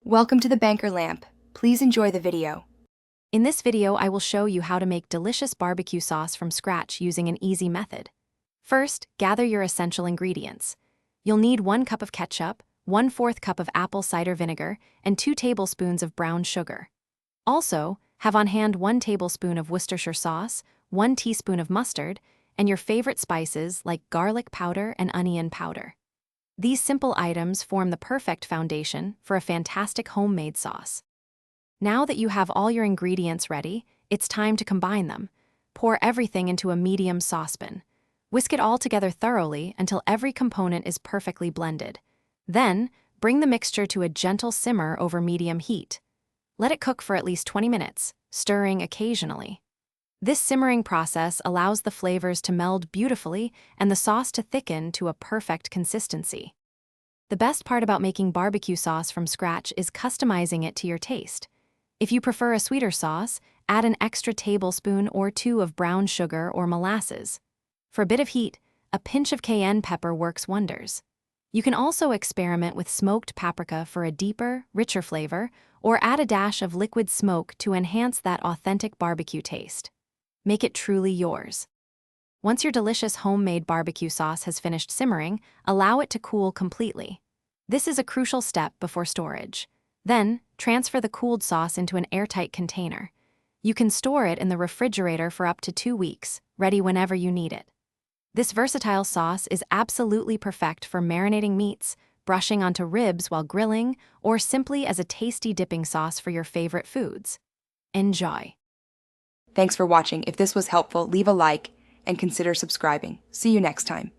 Welcome to the Banker Lamp. Please enjoy the video. In this video, I will show you how to make delicious barbecue sauce from scratch using an easy method. First, gather your essential ingredients. You'll need 1 cup of ketchup, 1/4 cup of apple cider vinegar, and 2 tablespoons of brown sugar. Also, have on hand 1 tablespoon of Worcestershire sauce, 1 teaspoon of mustard, and your favorite spices like garlic powder and onion powder. These simple items form the perfect foundation for a fantastic homemade sauce. Now that you have all your ingredients ready, it's time to combine them. Pour everything into a medium saucepan. Whisk it all together thoroughly until every component is perfectly blended. Then, bring the mixture to a gentle simmer over medium heat. Let it cook for at least 20 minutes, stirring occasionally. This simmering process allows the flavors to meld beautifully and the sauce to thicken to a perfect consistency. The best part about making barbecue sauce from scratch is customizing it to your taste. If you prefer a sweeter sauce, add an extra tablespoon or 2 of brown sugar or molasses. For a bit of heat, a pinch of cayenne pepper works wonders. You can also experiment with smoked paprika for a deeper, richer flavor, or add a dash of liquid smoke to enhance that authentic barbecue taste. Make it truly yours. Once your delicious homemade barbecue sauce has finished simmering, allow it to cool completely. This is a crucial step before storage. Then, transfer the cooled sauce into an airtight container. You can store it in the refrigerator for up to 2 weeks, ready whenever you need it. This versatile sauce is absolutely perfect for marinating meats, brushing onto ribs while grilling, or simply as a tasty dipping sauce for your favorite foods. Enjoy! Thanks for watching. If this was helpful, leave a like and consider subscribing. See you next time.